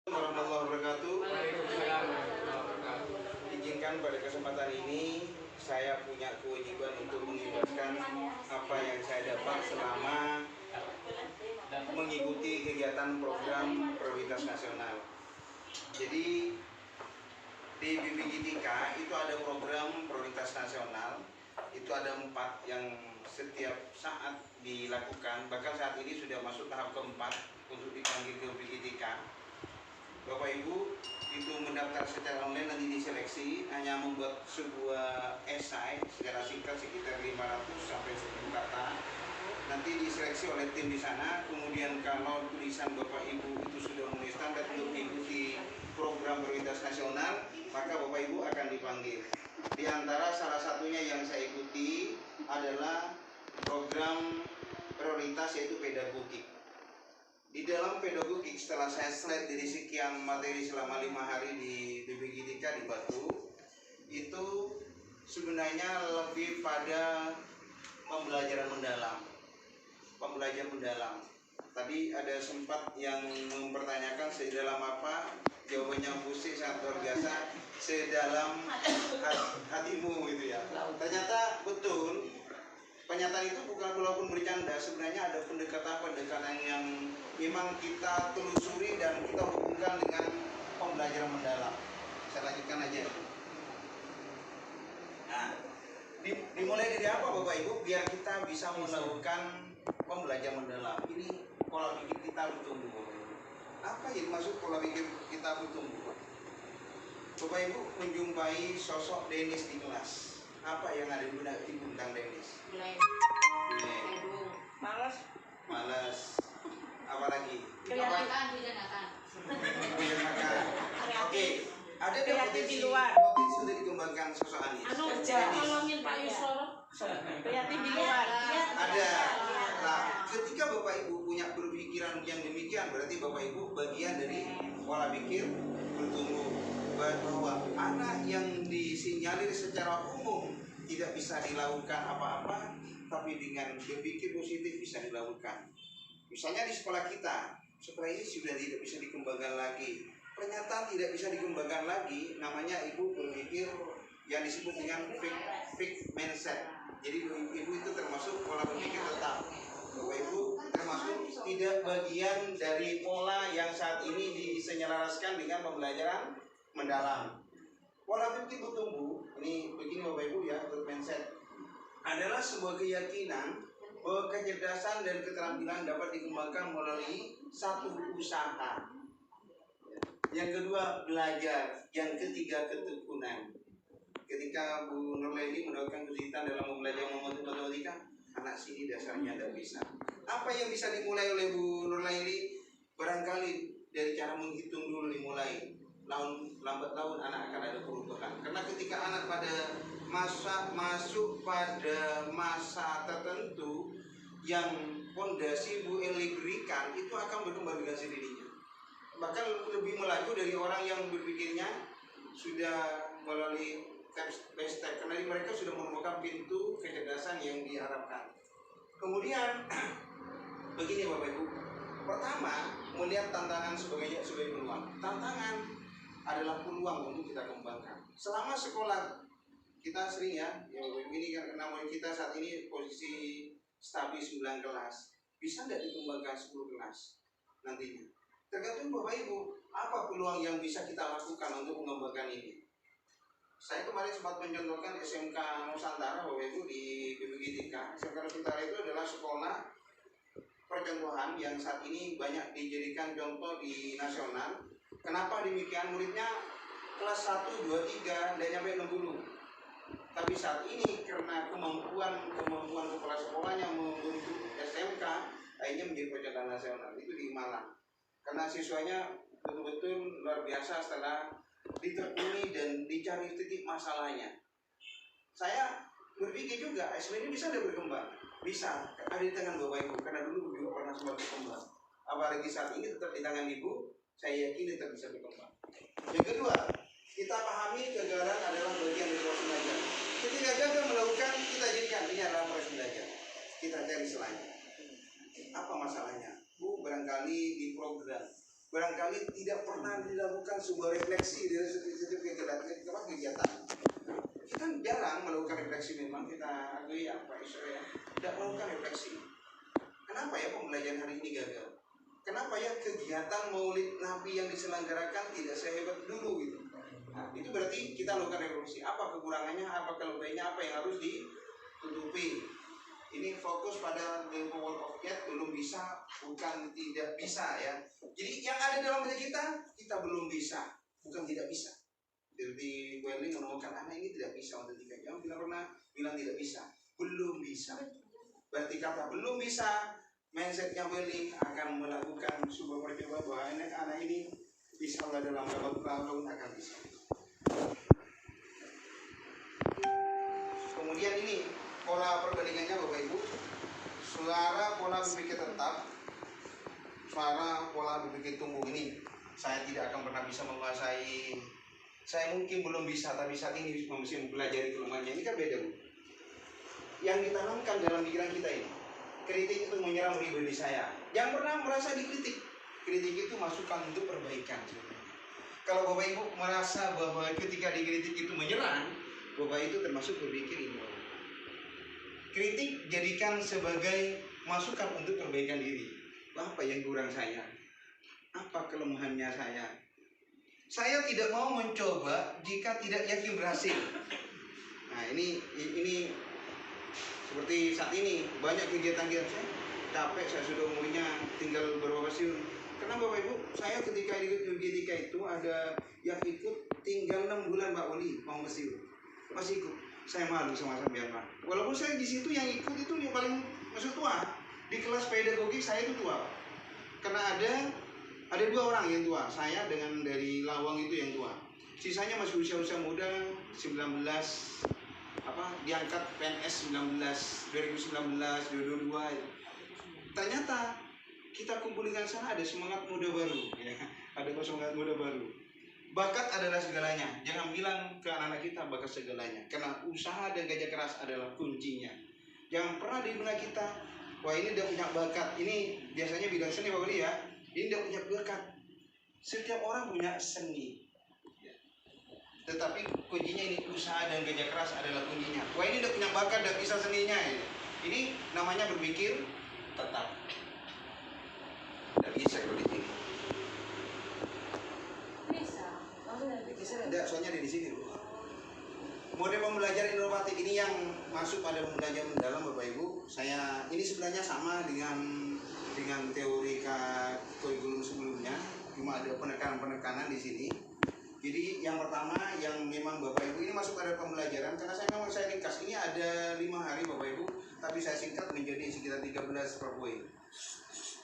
Warahmatullahi wabarakatuh. Izinkan pada kesempatan ini saya punya kewajiban untuk mengibarkan apa yang saya dapat selama mengikuti kegiatan program prioritas nasional. Jadi di BPJTK itu ada program prioritas nasional, itu ada 4 yang setiap saat dilakukan. Bahkan saat ini sudah masuk tahap keempat untuk dipanggil ke BPJTK. Bapak Ibu itu mendaftar secara online, nanti diseleksi, hanya membuat sebuah esai secara singkat sekitar 500 sampai 1000 kata. Nanti diseleksi oleh tim di sana. Kemudian kalau tulisan Bapak Ibu itu sudah memenuhi standar untuk mengikuti program prioritas nasional, maka Bapak Ibu akan dipanggil. Di antara salah satunya yang saya ikuti adalah program prioritas, yaitu pedagogik. Di dalam pedagogik, setelah saya slide dari sekian materi selama 5 hari di BPJTK di Batu, itu sebenarnya lebih pada pembelajaran mendalam. Tadi ada sempat yang mempertanyakan sedalam apa, jawabannya Pusi sangat luar biasa, sedalam hatimu gitu ya. Ternyata betul. Pernyataan itu bukan walaupun bercanda, sebenarnya ada pendekatan yang memang kita telusuri dan kita hubungkan dengan pembelajaran mendalam. Saya lanjutkan aja. Nah, dimulai dari apa Bapak Ibu biar kita bisa melakukan pembelajaran mendalam? Ini pola pikir kita bertumbuh. Apa yang maksud pola pikir kita bertumbuh? Bapak Ibu menjumpai sosok Dennis di kelas. Apa yang ada di benak Ibu tentang Dennis? Malas. Apa lagi? Kenakan. Oke. Ada potensi sudah dikembangkan sosok Anies. Tolongin Pak Yusuf. Kreatif di luar. Ada. Nah, ketika Bapak Ibu punya berpikiran yang demikian, berarti Bapak Ibu bagian dari pola pikir bertumbuh, bahwa anak yang disinyalir secara umum tidak bisa dilakukan apa-apa, tapi dengan berpikir positif bisa dilakukan. Misalnya di sekolah kita, sekolah ini sudah tidak bisa dikembangkan lagi. Pernyataan tidak bisa dikembangkan lagi, namanya Ibu berpikir yang disebut dengan fixed mindset. Jadi Ibu itu termasuk pola berpikir tetap. Bapak Ibu termasuk tidak bagian dari pola yang saat ini disenyalaraskan dengan pembelajaran mendalam. Pola pikir bertumbuh, ini begini Bapak Ibu ya, growth mindset adalah sebuah keyakinan bahwa kecerdasan dan keterampilan dapat dikembangkan melalui satu usaha. Yang kedua, belajar. Yang ketiga, ketekunan. Ketika Bu Nurlaili mendapatkan kesulitan dalam belajar matematika, anak sini dasarnya tidak bisa. Apa yang bisa dimulai oleh Bu Nurlaili? Barangkali dari cara menghitung dulu dimulai. Lambat laun anak akan ada perubahan. Karena ketika anak pada masuk pada masa tertentu yang pondasi Bu Eli berikan, itu akan berkembang dengan sendirinya. Bahkan lebih melaju dari orang yang berpikirnya sudah melalui step by step, karena mereka sudah menemukan pintu kecerdasan yang diharapkan. Kemudian begini Bapak Ibu, pertama melihat tantangan sebagai peluang. Tantangan adalah peluang untuk kita kembangkan. Selama sekolah kita sering ya ini kan namanya kita saat ini posisi stabil 9 kelas. Bisa tidak dikembangkan 10 kelas nantinya? Tergantung Bapak Ibu, apa peluang yang bisa kita lakukan untuk mengembangkan ini. Saya kemarin sempat mencontohkan SMK Nusantara Bapak Ibu di BPJTK. SMK Nusantara itu adalah sekolah percontohan yang saat ini banyak dijadikan contoh di nasional. Kenapa demikian? Muridnya kelas 1, 2, 3 dan sampai 60. Tapi saat ini karena kemampuan kepala sekolahnya membentuk SMK, akhirnya menjadi percontohan nasional. Itu di Malang. Karena siswanya betul-betul luar biasa setelah ditekuni dan dicari titik masalahnya. Saya berpikir juga, SMK ini bisa tidak berkembang? Bisa, ada di tangan Bapak Ibu, karena dulu Ibu pernah sempat berkembang. Apalagi saat ini tetap di tangan Ibu, saya yakin tetap bisa berkembang. Yang kedua, kita pahami kegagalan adalah bagian dari proses belajar. Ketika gagal melakukan, kita jadikan ini adalah proses belajar. Kita cari selain. Apa masalahnya? Bu, barangkali di program barangkali tidak pernah dilakukan sebuah refleksi dari setiap kegiatan. Kita jarang melakukan refleksi, memang kita akui ya Pak Isra ya, tidak melakukan refleksi. Kenapa ya pembelajaran hari ini gagal? Kenapa ya kegiatan Maulid Nabi yang diselenggarakan tidak sehebat dulu gitu? Nah, itu berarti kita lakukan revolusi. Apa kekurangannya, apa kelebihannya, apa yang harus ditutupi? Ini fokus pada the power of God, belum bisa, bukan tidak bisa ya. Jadi yang ada dalam diri kita belum bisa, bukan tidak bisa. Jadi Welly menemukan anak ini tidak bisa untuk 3 jam, bilang tidak bisa, belum bisa. Berarti kata belum bisa, mindsetnya Welly akan melakukan sebuah percobaan bahwa anak ini insya Allah dalam beberapa tahun akan bisa. Kemudian ini pola perbandingannya Bapak Ibu, suara pola berpikir tetap, suara pola berpikir tumbuh ini saya tidak akan pernah bisa menguasai. Saya mungkin belum bisa, tapi saat ini masih mempelajari kelemahannya. Ini kan beda Bu. Yang ditanamkan dalam pikiran kita ini, kritik itu menyerang pribadi saya. Jangan pernah merasa dikritik. Kritik itu masukan untuk perbaikan sebenarnya. Kalau Bapak Ibu merasa bahwa ketika dikritik itu menyerang, Bapak itu termasuk berpikir ini. Kritik jadikan sebagai masukan untuk perbaikan diri. Apa yang kurang saya? Apa kelemahannya saya? Saya tidak mau mencoba jika tidak yakin berhasil. Nah ini seperti saat ini banyak kegiatan-kegiatan saya capek, saya sudah umurnya tinggal beberapa pensiun. Karena Bapak Ibu, saya ketika itu ada yang ikut tinggal 6 bulan Mbak Oli mau pensiun, masih ikut. Saya malu sama sampean Pak. Walaupun saya di situ yang ikut itu yang paling masuk tua di kelas pedagogik, saya itu tua. Karena ada 2 orang yang tua, saya dengan dari Lawang itu yang tua. Sisanya masih usia muda, 19 diangkat PNS 2019, 2022 itu. Ternyata kita kumpulkan sana ada semangat muda baru ya. Ada semangat muda baru. Bakat adalah segalanya. Jangan bilang ke anak-anak kita bakat segalanya, karena usaha dan kerja keras adalah kuncinya. Jangan pernah di benak kita, wah ini udah punya bakat. Ini biasanya bidang seni Pak Beli ya. Ini udah punya bakat. Setiap orang punya seni. Tetapi kuncinya ini usaha dan kerja keras adalah kuncinya. Wah ini udah punya bakat dan bisa seninya ya. Ini namanya berpikir tetap. Tidak bisa kalau di sini. Tidak, soalnya ada di sini. Model pembelajaran inovatif ini yang masuk pada pembelajaran mendalam Bapak Ibu. Ini sebenarnya sama dengan teori kurikulum sebelumnya, cuma ada penekanan di sini. Jadi yang pertama yang memang Bapak Ibu ini masuk pada pembelajaran, karena saya ringkas. Ini ada 5 hari Bapak Ibu, tapi saya singkat menjadi sekitar 13 per poin.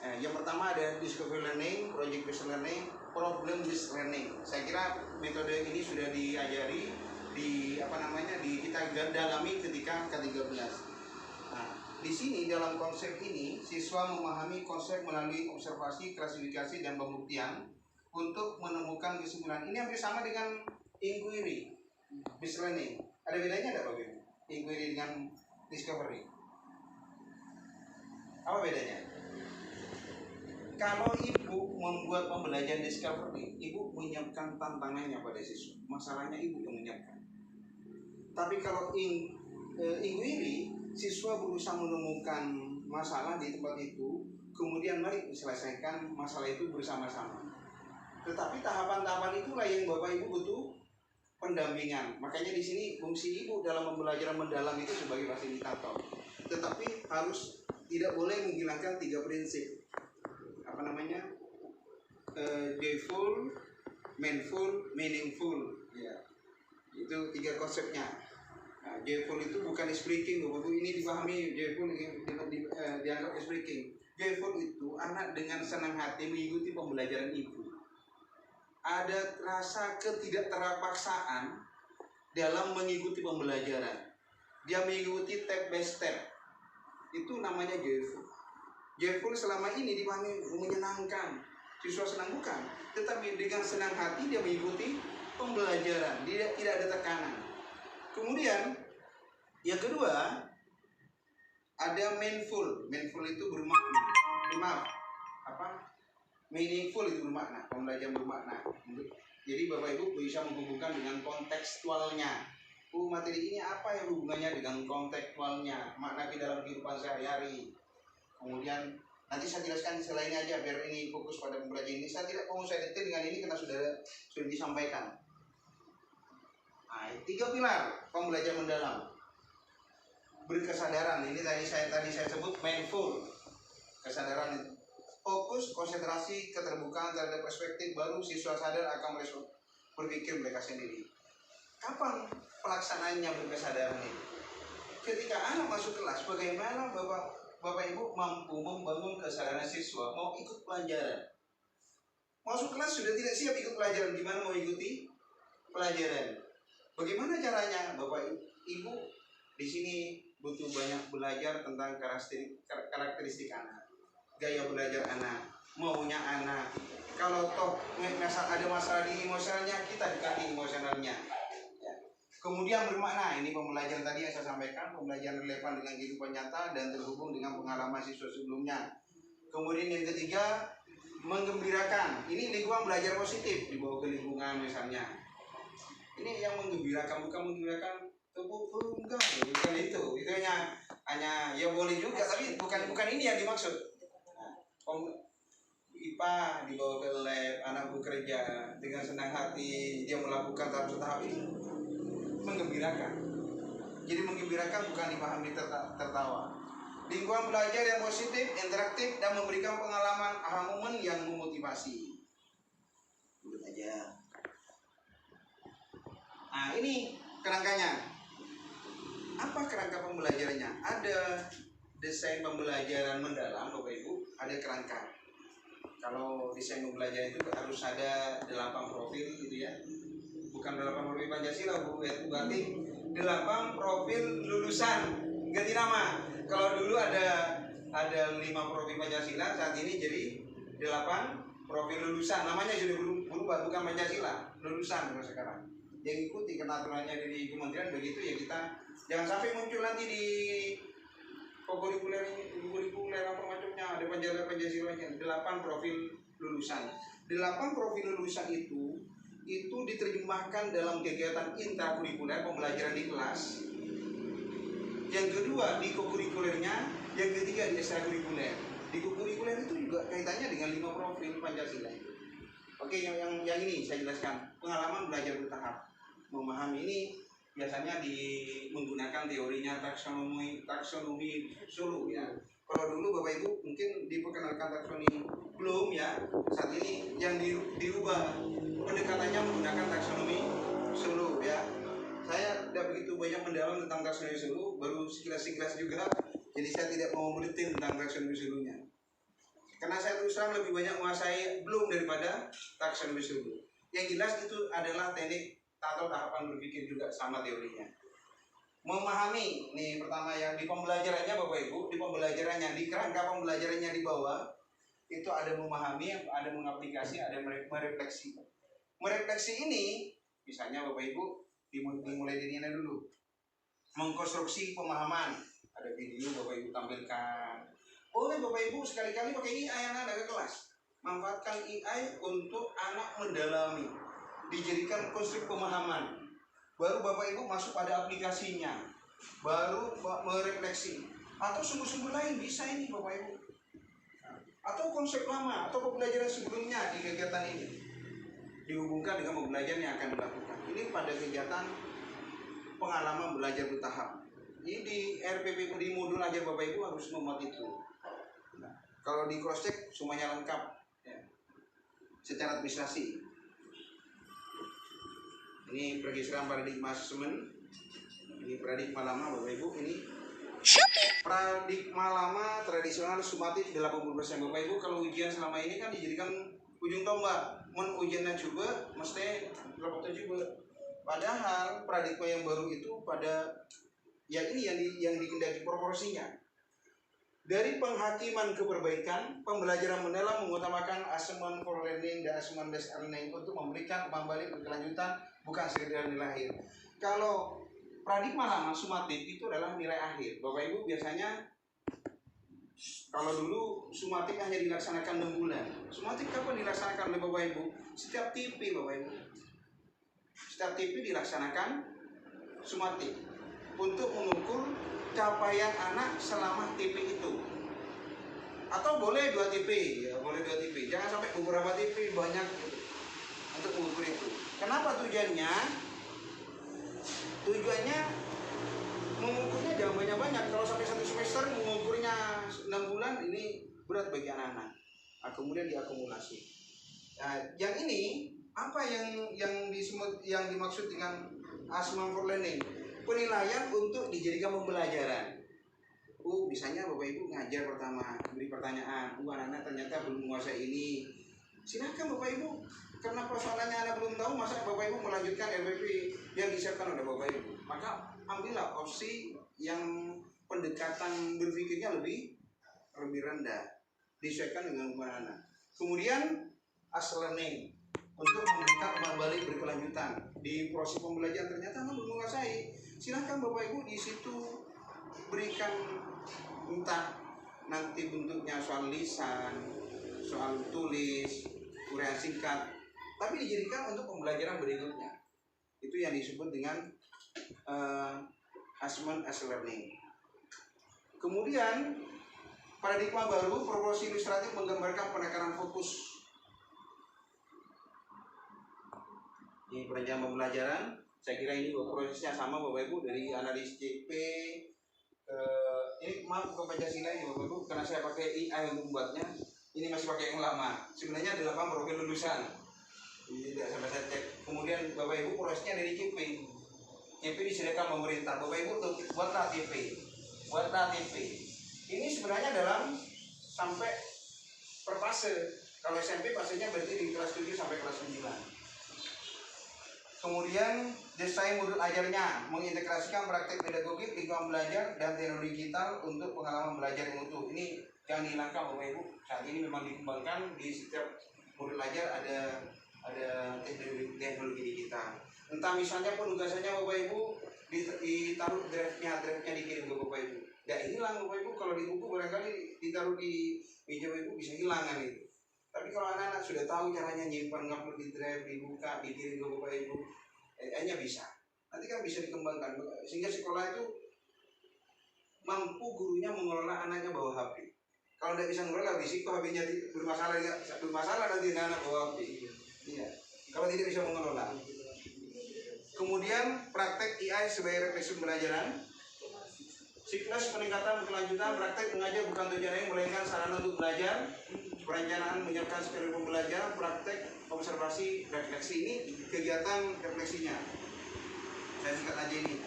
Yang pertama ada discovery learning, project based learning, problem based learning. Saya kira metode ini sudah diajari kita dalami ketika ke-13. Nah, di sini dalam konsep ini siswa memahami konsep melalui observasi, klasifikasi dan pembuktian untuk menemukan kesimpulan. Ini hampir sama dengan inquiry based learning. Ada bedanya enggak Pak Ibu? Inquiry dengan discovery. Apa bedanya? Kalau Ibu membuat pembelajaran discovery, Ibu menyiapkan tantangannya pada siswa. Masalahnya Ibu yang menyiapkan. Tapi kalau inquiry, siswa berusaha menemukan masalah di tempat itu, kemudian mari selesaikan masalah itu bersama-sama. Tetapi tahapan-tahapan itulah yang Bapak Ibu butuh pendampingan. Makanya di sini fungsi Ibu dalam pembelajaran mendalam itu sebagai fasilitator. Tetapi harus tidak boleh menghilangkan 3 prinsip. Joyful, mindful, meaningful. Ya. Itu 3 konsepnya. Nah, joyful itu bukan speaking, Bapak Ibu, ini dipahami. Joyful dianggap speaking. Joyful itu anak dengan senang hati mengikuti pembelajaran Ibu. Ada rasa ketidakterpaksaan dalam mengikuti pembelajaran. Dia mengikuti step by step. Itu namanya joyful. Joyful selama ini dipahami menyenangkan. Siswa senang bukan, tetapi dengan senang hati dia mengikuti pembelajaran. Dia tidak ada tekanan. Kemudian yang kedua ada mindful. Mindful itu bermakna meaningful itu bermakna, pembelajaran bermakna. Jadi Bapak Ibu bisa menghubungkan dengan kontekstualnya. Materi ini apa yang hubungannya dengan kontekstualnya, makna di dalam kehidupan sehari-hari. Kemudian nanti saya jelaskan selainnya aja biar ini fokus pada pembelajaran ini. Saya tidak mau saya detail dengan ini karena sudah disampaikan. Nah, 3 pilar pembelajaran mendalam. Berkesadaran, ini tadi saya sebut mindful. Kesadaran itu fokus, konsentrasi, keterbukaan terhadap perspektif baru, siswa sadar akan berpikir mereka sendiri. Kapan pelaksanaannya berkesadaran ini? Ketika anak masuk kelas, bagaimana Bapak Ibu mampu membangun kesadaran siswa mau ikut pelajaran? Masuk kelas sudah tidak siap ikut pelajaran, gimana mau ikuti pelajaran? Bagaimana caranya? Bapak Ibu di sini butuh banyak belajar tentang karakteristik anak, gaya belajar anak, maunya anak. Kalau toh ada masalah di emosionalnya, kita dekati emosionalnya. Ya. Kemudian bermakna, ini pembelajaran tadi yang saya sampaikan, pembelajaran relevan dengan kehidupan nyata dan terhubung dengan pengalaman siswa sebelumnya. Kemudian yang ketiga, menggembirakan. Ini lingkungan belajar positif dibawa ke lingkungan misalnya. Ini yang menggembirakan, bukan menggembirakan enggak, bukan itu hanya ya boleh juga, tapi bukan ini yang dimaksud. IPA dibawa ke lab, anak bekerja dengan senang hati, dia melakukan tahap-tahap ini menggembirakan. Jadi menggembirakan bukan dipahami tertawa. Lingkungan belajar yang positif, interaktif dan memberikan pengalaman aha moment yang memotivasi. Urut aja. Nah, ini kerangkanya. Apa kerangka pembelajarannya? Ada desain pembelajaran mendalam, Bapak Ibu, ada kerangka. Kalau desain pembelajaran itu harus ada 8 profil gitu ya. Bukan 8 profil Pancasila, Bu, ya, berarti 8 profil lulusan. Ganti nama. Kalau dulu ada 5 profil Pancasila, saat ini jadi 8 profil lulusan. Namanya sudah berubah, bukan Pancasila, lulusan kalau sekarang. Yang ikuti kenaturannya dari kementerian begitu ya, kita jangan sampai muncul nanti di kurikuler apa macamnya, ada Pancasila-Pancasilanya. 8 profil lulusan. 8 profil lulusan itu diterjemahkan dalam kegiatan intrakurikuler, pembelajaran di kelas. Yang kedua di kokurikulernya, yang ketiga di ekstrakurikuler. Di kokurikuler itu juga kaitannya dengan 5 profil Pancasila. Oke, yang ini saya jelaskan. Pengalaman belajar bertahap. Memahami ini biasanya menggunakan teorinya taksonomi Solo ya. Kalau dulu Bapak Ibu mungkin diperkenalkan taksonomi belum ya. Saat ini yang dirubah pendekatannya menggunakan taksonomi Solo ya. Saya tidak begitu banyak mendalam tentang taksonomi Solo, baru sekilas juga. Jadi saya tidak mau mendetail tentang taksonomi Solonya. Karena saya terus terang lebih banyak menguasai belum daripada taksonomi Solo. Yang jelas itu adalah teknik atau tahapan berpikir juga sama teorinya. Memahami, nih pertama yang di pembelajarannya Bapak Ibu, di pembelajarannya, di kerangka pembelajarannya di bawah, itu ada memahami, ada mengaplikasi, ada merefleksi. Merefleksi ini, misalnya Bapak Ibu, dimulai dari ini dulu. Mengkonstruksi pemahaman, ada video Bapak Ibu tampilkan. Boleh Bapak Ibu sekali-kali pakai AI anak ke kelas. Manfaatkan AI untuk anak mendalami. Dijadikan konstruk pemahaman, baru Bapak Ibu masuk pada aplikasinya, baru merefleksi, atau sumber-sumber lain bisa ini Bapak Ibu, atau konsep lama atau pembelajaran sebelumnya di kegiatan ini dihubungkan dengan pembelajaran yang akan dilakukan. Ini pada kegiatan pengalaman belajar bertahap. Ini di RPP di modul aja Bapak Ibu harus memuat itu. Nah, kalau di cross check semuanya lengkap ya, secara administrasi. Ini pergeseran paradigma assessment. Ini paradigma lama Bapak Ibu. Ini paradigma lama tradisional sumatif 80% Bapak Ibu. Kalau ujian selama ini kan dijadikan ujung tombak. Ujiannya juga mesti rapotnya juga. Padahal paradigma yang baru itu pada ya ini yang dikendaki proporsinya. Dari penghakiman ke perbaikan, pembelajaran mendalam mengutamakan assessment for learning dan assessment based learning untuk memberikan kembali berkelanjutan, bukan sekedar nilai akhir. Kalau paradigma lama sumatif itu adalah nilai akhir. Bapak Ibu biasanya Kalau dulu sumatik hanya dilaksanakan 6 bulan. Sumatik kapan dilaksanakan oleh Bapak Ibu? Setiap TP Bapak Ibu. Setiap TP dilaksanakan sumatik untuk mengukur capaian anak selama TP itu. Atau boleh 2 TP, ya boleh 2 TP. Jangan sampai beberapa TP banyak untuk mengukur itu. Kenapa tujuannya? Tujuannya mengukurnya jangan banyak-banyak. Kalau sampai 1 semester mengukurnya 6 bulan, ini berat bagi anak-anak. Kemudian diakumulasi. Nah, yang ini apa yang dimaksud dengan assessment for learning? Penilaian untuk dijadikan pembelajaran. Misalnya Bapak Ibu ngajar pertama, beri pertanyaan, anak-anak ternyata belum menguasai ini. Silakan Bapak Ibu, karena persoalannya anak belum tahu, masa Bapak Ibu melanjutkan LPP yang disiapkan oleh Bapak Ibu. Maka ambillah opsi yang pendekatan berpikirnya lebih rendah, disesuaikan dengan umur anak. Kemudian as learning untuk memberikan umpan balik berkelanjutan di proses pembelajaran, ternyata belum menguasai. Silakan Bapak Ibu di situ berikan, entah nanti bentuknya soal lisan, soal tulis, uraian singkat, tapi dijadikan untuk pembelajaran berikutnya. Itu yang disebut dengan assessment as learning. Kemudian paradigma baru proporsi ilustratif menggambarkan penekanan fokus. Ini perencanaan pembelajaran. Saya kira ini prosesnya sama Bapak Ibu, dari analis CP ke ini, maaf, ke Pancasila ini Bapak Ibu, karena saya pakai AI untuk membuatnya. Ini masih pakai yang lama. Sebenarnya 8 profil lulusan. Ini tidak sampai saya cek. Kemudian Bapak Ibu prosesnya dari CP. CP disediakan pemerintah. Bapak Ibu buatlah TP. Ini sebenarnya dalam sampai per fase. Kalau SMP fasenya berarti di kelas 7 sampai kelas 9. Kemudian desain modul ajarnya, mengintegrasikan praktek pedagogik, lingkungan belajar, dan teknologi digital untuk pengalaman belajar yang utuh. Ini jangan dihilangkan Bapak Ibu. Saat ini memang dikembangkan di setiap modul ajar ada teknologi digital. Entah misalnya penugasannya Bapak Ibu ditaruh draftnya dikirim ke Bapak Ibu. Tidak hilang Bapak Ibu. Kalau di buku barangkali ditaruh di meja Bapak Ibu bisa hilang kan itu. Tapi kalau anak-anak sudah tahu caranya nyimpan, ngupload di drive, dibuka, dikirim ke Bapak Ibu, hanya bisa. Nanti kan bisa dikembangkan sehingga sekolah itu mampu gurunya mengelola anaknya bawa HP. Kalau tidak bisa mengelola, risiko HP-nya bermasalah nanti anak bawa HP. Iya. Kalau tidak bisa mengelola. Kemudian praktek AI sebagai refleksi pembelajaran. Siklus peningkatan berkelanjutan, praktek mengajar bukan tujuan lain melainkan sarana untuk belajar. Perencanaan menyiapkan skenario pembelajaran, praktek, observasi, refleksi. Ini kegiatan refleksinya. Saya singkat aja ini.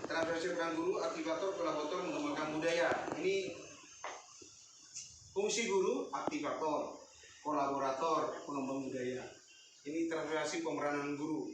Transferasi peran guru, aktivator, kolaborator, mengembangkan budaya. Ini fungsi guru, aktivator, kolaborator, pengembang budaya. Ini transferasi pemeranan guru.